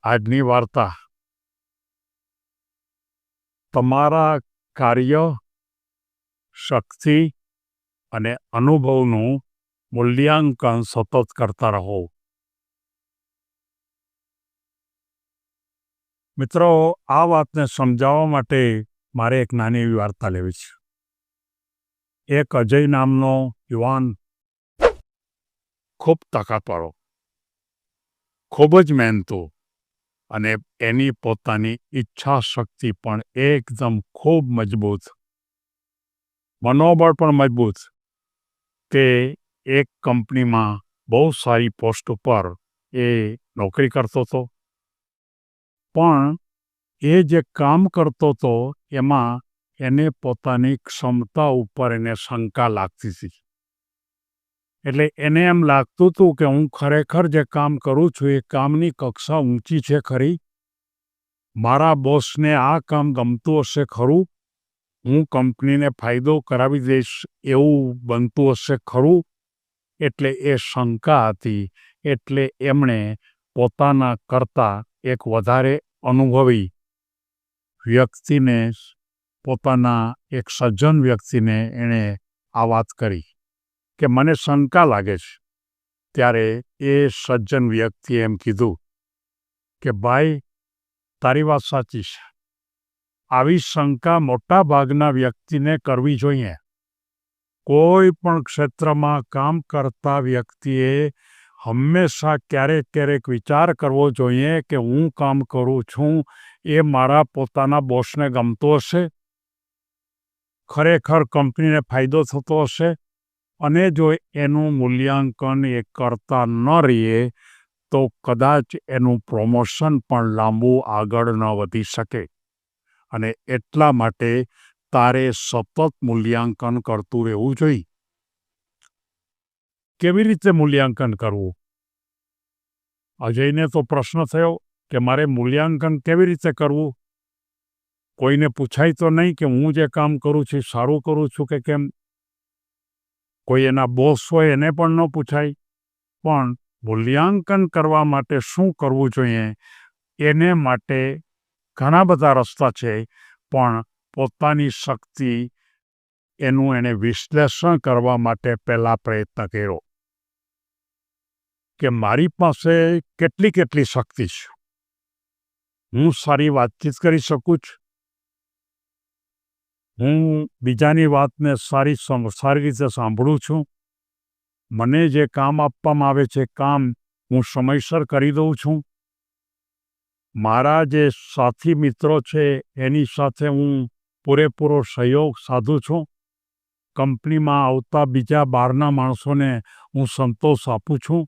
આજની વાર્તા તમારા કાર્ય, શક્તિ અને અનુભવનું મૂલ્યાંકન સતત કરતા રહો. મિત્રો, આ વાતને સમજાવવા માટે મારે એક નાની એવી વાર્તા લેવી છે. એક અજય નામનો યુવાન ખૂબ તાકાતવાળો, ખૂબ જ મહેનતુ અને એની પોતાની ઈચ્છા શક્તિ પણ એકદમ ખૂબ મજબૂત, મનોબળ પણ મજબૂત, તે એક કંપનીમાં બહુ સારી પોસ્ટ ઉપર એ નોકરી કરતો હતો. પણ એ જે કામ કરતો હતો એમાં એને પોતાની ક્ષમતા ઉપર એને શંકા લાગતી હતી. એટલે એને એમ લાગતું હતું કે હું ખરેખર જે કામ કરું છું એ કામની કક્ષા ઊંચી છે ખરી, મારા બોસને આ કામ ગમતું હશે ખરું, હું કંપનીને ફાયદો કરાવી દઈશ એવું બનતું હશે ખરું. એટલે એ શંકા હતી. એટલે એમણે પોતાના કરતાં એક વધારે અનુભવી વ્યક્તિને, પોતાના એક સજ્જન વ્યક્તિને એણે આ વાત કરી કે મને શંકા લાગે છે. ત્યારે એ સજ્જન વ્યક્તિએ એમ કીધું કે ભાઈ, તારી વાત સાચી છે. આવી શંકા મોટા ભાગના વ્યક્તિને કરવી જોઈએ. કોઈ પણ ક્ષેત્રમાં કામ કરતા વ્યક્તિએ હંમેશા ક્યારેક વિચાર કરવો જોઈએ કે હું કામ કરું છું એ મારા પોતાના બોસને ગમતો હશે, ખરેખર કંપનીને ફાયદો થતો હશે. અને જો એનું મૂલ્યાંકન એ કરતા ન રહીએ તો કદાચ એનું પ્રમોશન પણ લાંબુ આગળ ન વધી શકે. અને એટલા માટે તારે સતત મૂલ્યાંકન કરતું રહેવું જોઈએ. કેવી રીતે મૂલ્યાંકન કરવું? અજયને તો પ્રશ્ન થયો કે મારે મૂલ્યાંકન કેવી રીતે કરવું? કોઈને પૂછાય તો નહીં કે હું જે કામ કરું છું સારું કરું છું કે કેમ. કોઈ એના બોસ હોય એને પણ ન પૂછાય. પણ મૂલ્યાંકન કરવા માટે શું કરવું જોઈએ એને માટે ઘણા બધા રસ્તા છે. પણ પોતાની શક્તિ એનું એને વિશ્લેષણ કરવા માટે પહેલાં પ્રયત્ન કર્યો કે મારી પાસે કેટલી શક્તિ છે. હું સારી વાતચીત કરી શકું છું, હું બીજાની વાતને સારી રીતે સાંભળું છું, મને જે કામ આપવામાં આવે છે કામ હું સમયસર કરી દઉં છું, મારા જે સાથી મિત્રો છે એની સાથે હું પૂરેપૂરો સહયોગ સાધું છું, કંપનીમાં આવતા બીજા બહારના માણસોને હું સંતોષ આપું છું.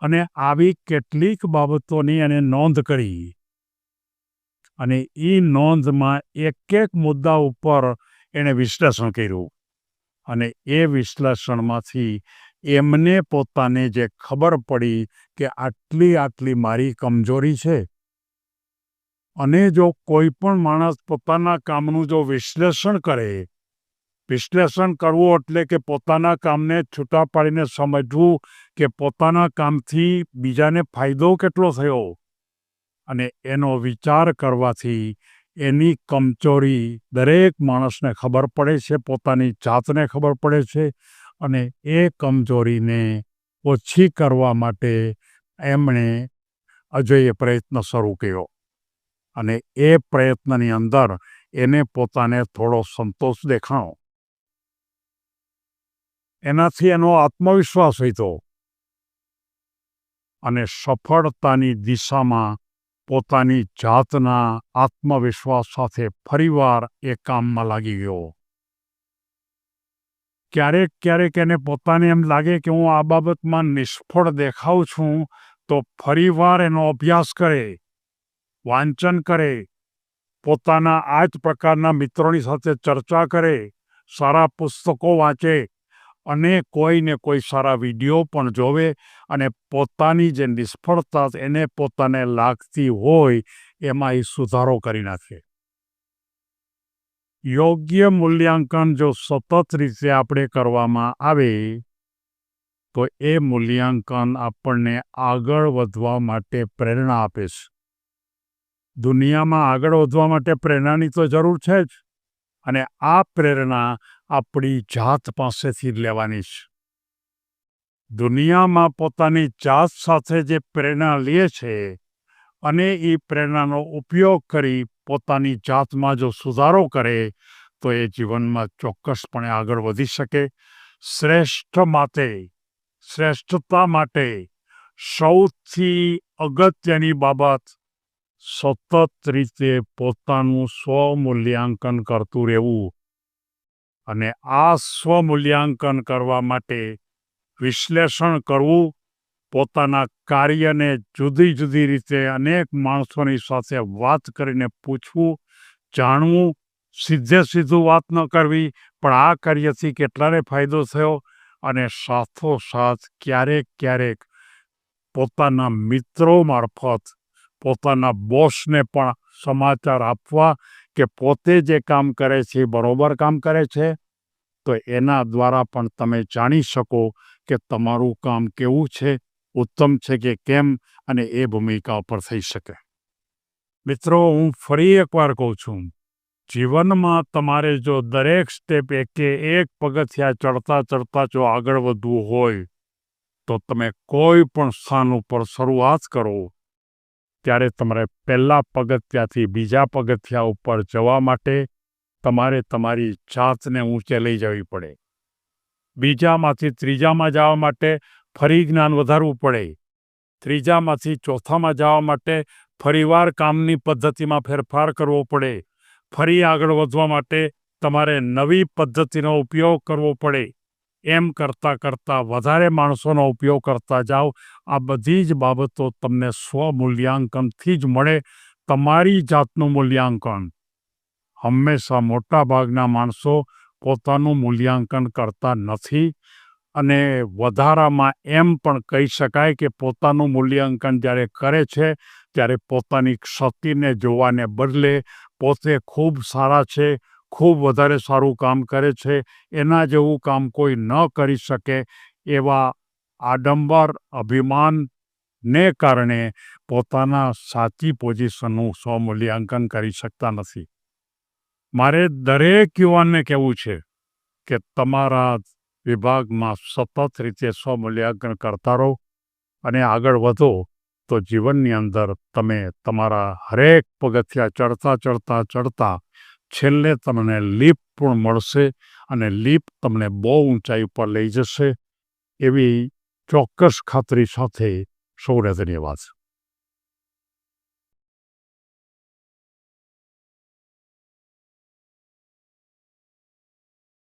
અને આવી કેટલીક બાબતોની એને નોંધ કરી. અને એ નોંધમાં એક મુદ્દા ઉપર એણે વિશ્લેષણ કર્યું. અને એ વિશ્લેષણમાંથી એમને પોતાને જે ખબર પડી કે આટલી મારી કમજોરી છે. અને જો કોઈ પણ માણસ પોતાના કામનું જો વિશ્લેષણ કરે, વિશ્લેષણ કરવું એટલે કે પોતાના કામને છૂટા પાડીને સમજવું કે પોતાના કામથી બીજાને ફાયદો કેટલો થયો, અને એનો વિચાર કરવાથી એની કમજોરી દરેક માણસને ખબર પડે છે, પોતાની જાતને ખબર પડે છે. અને એ કમજોરીને ઓછી કરવા માટે એમણે અજયે પ્રયત્ન શરૂ કર્યો. અને એ પ્રયત્નની અંદર એને પોતાને થોડો સંતોષ દેખાણો. એનાથી એનો આત્મવિશ્વાસ વધ્યો અને સફળતાની દિશામાં પોતાની જાતના આત્મવિશ્વાસ સાથે ફરીવાર એ કામમાં લાગી ગયો. ક્યારેક એને પોતાને એમ લાગે કે હું આ બાબતમાં નિષ્ફળ દેખાઉં છું, તો ફરીવાર એનો અભ્યાસ કરે, વાંચન કરે, પોતાના આ જ પ્રકારના મિત્રોની સાથે ચર્ચા કરે, સારા પુસ્તકો વાંચે અને કોઈને કોઈ સારા વિડીયો પણ જોવે. અને પોતાની જે નિષ્ફળતા એને પોતાને લાગતી હોય એમાં એ સુધારો કરી નાખે. યોગ્ય મૂલ્યાંકન જો સતત રીતે આપણે કરવામાં આવે તો એ મૂલ્યાંકન આપણને આગળ વધવા માટે પ્રેરણા આપે છે. દુનિયામાં આગળ વધવા માટે પ્રેરણાની તો જરૂર છે જ, અને આ પ્રેરણા આપણી જાત પાસેથી જ લેવાની છે. દુનિયામાં પોતાની જાત સાથે જે પ્રેરણા લે છે અને એ પ્રેરણાનો ઉપયોગ કરી પોતાની જાતમાં જો સુધારો કરે તો એ જીવનમાં ચોક્કસપણે આગળ વધી શકે. શ્રેષ્ઠતા માટે સૌથી અગત્યની બાબત સતત રીતે પોતાનું સ્વમૂલ્યાંકન કરતું રહેવું, અને આ સ્વમૂલ્યાંકન કરવા માટે વિશ્લેષણ કરવું, પોતાના કાર્યને જુદી જુદી રીતે અનેક માણસોની સાથે વાત કરીને પૂછવું, જાણવું, સીધું વાત ન કરવી, પણ આ કાર્યથી કેટલાને ફાયદો થયો, અને સાથોસાથ ક્યારેક પોતાના મિત્રો મારફત પોતાના બોસને પણ સમાચાર આપવા કે પોતે જે કામ કરે છે એ બરોબર કામ કરે છે, તો એના દ્વારા પણ તમે જાણી શકો કે તમારું કામ કેવું છે, ઉત્તમ છે કે કેમ, અને એ ભૂમિકા પર થઈ શકે. મિત્રો, હું ફરી એકવાર કહું છું, જીવનમાં તમારે જો દરેક સ્ટેપ એક પગથિયા ચડતા જો આગળ વધવું હોય, તો તમે કોઈ પણ સ્થાન ઉપર શરૂઆત કરો ત્યારે તમારે પહેલા પગથિયાથી બીજા પગથિયા ઉપર જવા માટે તમારે તમારી જાતને ઊંચે લઈ જવી પડે. બીજામાંથી ત્રીજામાં જવા માટે ફરી જ્ઞાન વધારવું પડે. ત્રીજામાંથી ચોથામાં જવા માટે ફરીવાર કામની પદ્ધતિમાં ફેરફાર કરવો પડે. ફરી આગળ વધવા માટે તમારે નવી પદ્ધતિનો ઉપયોગ કરવો પડે. એમ કરતાં વધારે માણસોનો ઉપયોગ કરતા જાઓ. આ બધી જ બાબતો તમને સ્વમૂલ્યાંકનથી જ મળે. તમારી જાતનું મૂલ્યાંકન હંમેશા મોટાભાગના માણસો પોતાનું મૂલ્યાંકન કરતા નથી, અને વધારામાં એમ પણ કહી શકાય કે પોતાનું મૂલ્યાંકન જ્યારે કરે છે ત્યારે પોતાની ક્ષતિને જોવાને બદલે પોતે ખૂબ સારા છે, ખૂબ વધારે સારું કામ કરે છે, એના જેવું કામ કોઈ ન કરી શકે, એવા આડંબર અભિમાનને કારણે પોતાના સાચી પોઝિશનનું સ્વમૂલ્યાંકન કરી શકતા નથી. મારે દરેક યુવાનને કહેવું છે કે તમારા વિભાગમાં સતત રીતે સ્વમૂલ્યાંકન કરતા રહો અને આગળ વધો, તો જીવનની અંદર તમે તમારા હરેક પગથિયા ચડતા છેલ્લે તમને લીપ પણ મળશે, અને લીપ તમને બહુ ઊંચાઈ ઉપર લઈ જશે. એવી ચોક્કસ ખાતરી સાથે સૌને ધન્યવાદ.